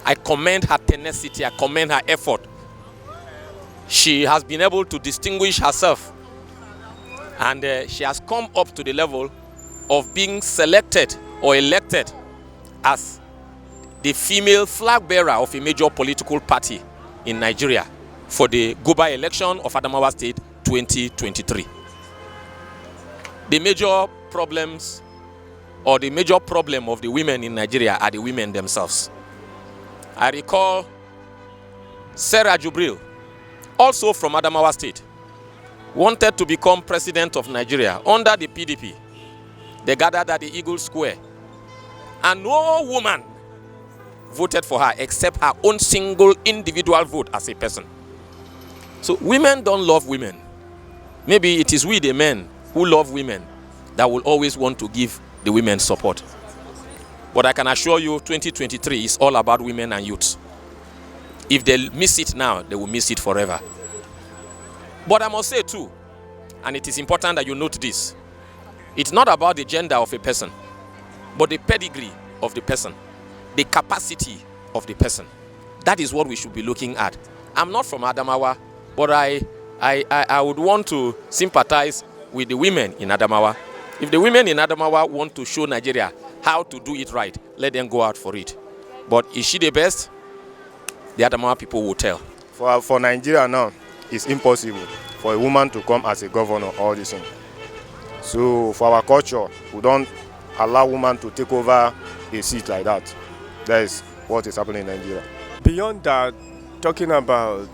I commend her tenacity, I commend her effort. She has been able to distinguish herself, and she has come up to the level of being selected or elected as the female flag bearer of a major political party in Nigeria for the Guber election of Adamawa State 2023. The major problems or the major problem of the women in Nigeria are the women themselves. I recall Sarah Jubril, also from Adamawa State, wanted to become president of Nigeria under the PDP. They gathered at the Eagle Square, and no woman voted for her except her own single individual vote as a person. So women don't love women. Maybe it is we, the men, who love women, that will always want to give the women support. But I can assure you, 2023 is all about women and youths. If they miss it now, they will miss it forever. But I must say too, and it is important that you note this, it's not about the gender of a person, but the pedigree of the person, the capacity of the person. That is what we should be looking at. I'm not from Adamawa, but I would want to sympathize with the women in Adamawa. If the women in Adamawa want to show Nigeria how to do it right, let them go out for it. But is she the best? The Adamawa people will tell. For Nigeria now, it's impossible for a woman to come as a governor all this thing. So for our culture, we don't allow women to take over a seat like that. That is what is happening in Nigeria. Beyond that, talking about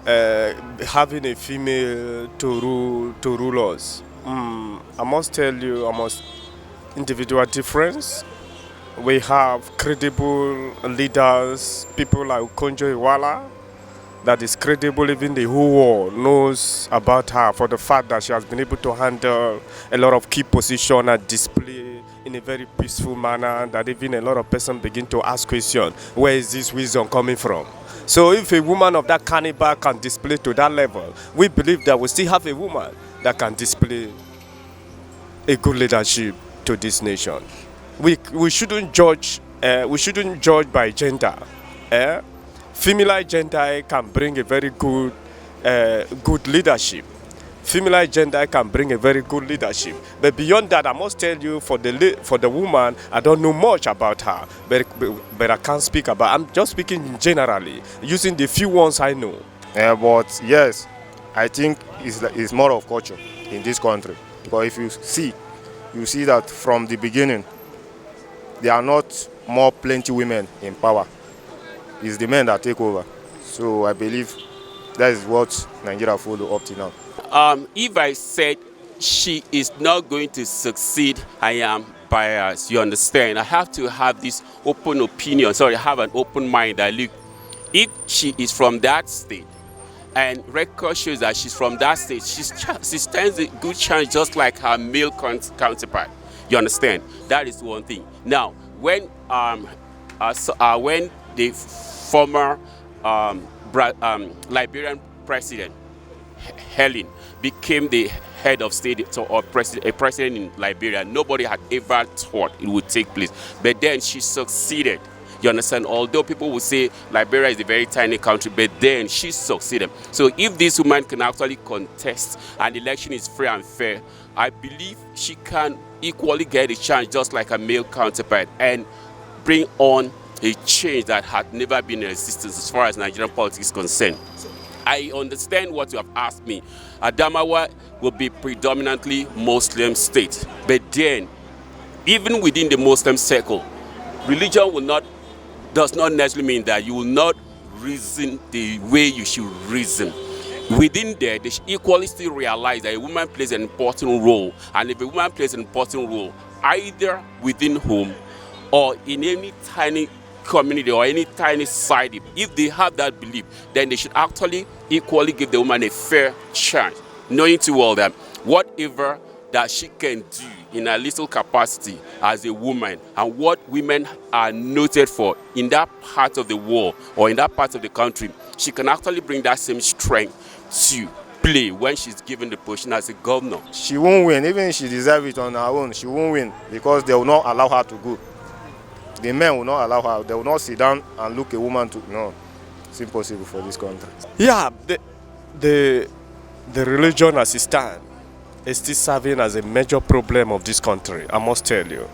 having a female to rule us, I must tell you, individual difference. We have credible leaders, people like Konjo Iweala, that is credible. Even the whole world knows about her for the fact that she has been able to handle a lot of key positions and display in a very peaceful manner, that even a lot of persons begin to ask questions, where is this wisdom coming from? So if a woman of that caliber can display to that level, we believe that we still have a woman that can display a good leadership to this nation. We shouldn't judge by gender. Female gender can bring a very good leadership. Female gender can bring a very good leadership. But beyond that, I must tell you, for the woman, I don't know much about her, but I can't speak about. I'm just speaking generally, using the few ones I know. But yes, I think it's more of culture in this country. Because if you see that from the beginning, there are not plenty women in power. It's the men that take over. So I believe that is what Nigeria follow up to now. If I said she is not going to succeed, I am biased. You understand? I have to have this open opinion. Sorry, have an open mind. Look, if she is from that state, and record shows that she's from that state, she stands a good chance, just like her male counterpart. You understand? That is one thing. Now, when the former Liberian president Helen became the head of state or a president in Liberia, nobody had ever thought it would take place. But then she succeeded. You understand? Although people will say Liberia is a very tiny country, but then she succeeded. So if this woman can actually contest and the election is free and fair, I believe she can equally get a chance, just like a male counterpart, and bring on a change that had never been in existence as far as Nigerian politics is concerned. I understand what you have asked me. Adamawa will be predominantly Muslim state, but then even within the Muslim circle, religion does not necessarily mean that you will not reason the way you should reason. Within there, they should equally still realize that a woman plays an important role, and if a woman plays an important role, either within home or in any tiny community or any tiny society, if they have that belief, then they should actually equally give the woman a fair chance, knowing too well that whatever that she can do in a little capacity as a woman, and what women are noted for in that part of the world or in that part of the country, she can actually bring that same strength to play when she's given the position as a governor. She won't win. Even if she deserves it on her own, she won't win, because they will not allow her to go. The men will not allow her. They will not sit down and look a woman to. No, it's impossible for this country. Yeah, the religion as it stands is still serving as a major problem of this country. I must tell you,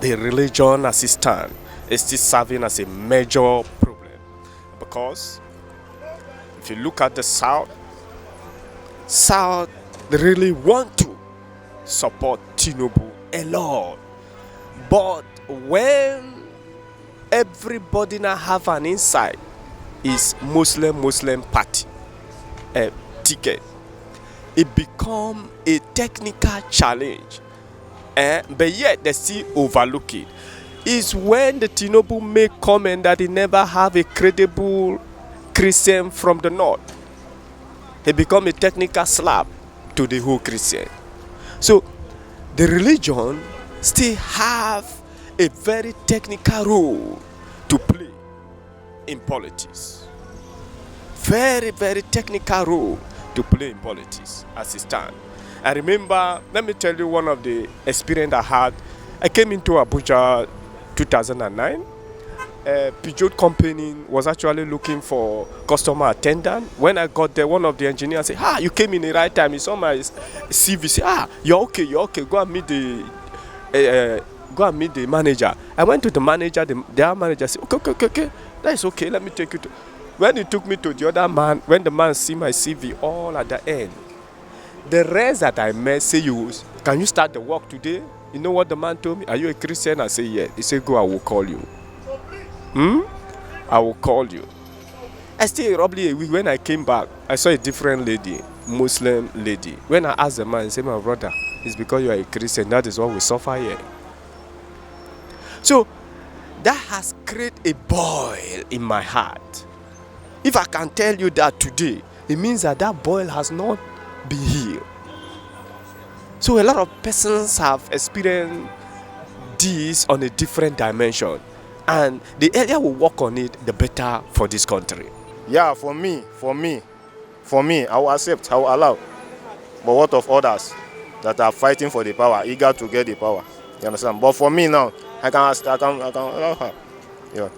the religion as it stands is still serving as a major problem, because if you look at the South they really want to support Tinubu a lot, but when everybody now have an insight is Muslim party ticket, it become a technical challenge, but yet they still overlook it. Is when the Tinubu make comment that he never have a credible Christian from the north. It become a technical slap to the whole Christian. So the religion still have a very technical role to play in politics. Very, very technical role to play in politics as it stands. I remember, let me tell you one of the experience I had. I came into Abuja 2009. Peugeot company was actually looking for customer attendant. When I got there, one of the engineers said, you came in the right time. He saw my CV, said, you're okay, go and meet the manager. I went to the manager, their manager said, okay, that is okay, let me take you to. When he took me to the other man, when the man see my CV all at the end, the rest that I met say, can you start the work today? You know what the man told me? Are you a Christian? I say, yes. He said, go, I will call you. I will call you. I stayed roughly a week. When I came back, I saw a different lady, Muslim lady. When I asked the man, he said, my brother, it's because you are a Christian. That is what we suffer here. So that has created a boil in my heart. If I can tell you that today, it means that boil has not been healed. So a lot of persons have experienced this on a different dimension. And the earlier we work on it, the better for this country. Yeah, for me, I will accept, I will allow. But what of others that are fighting for the power, eager to get the power? You understand? But for me now, I can allow her. Yeah.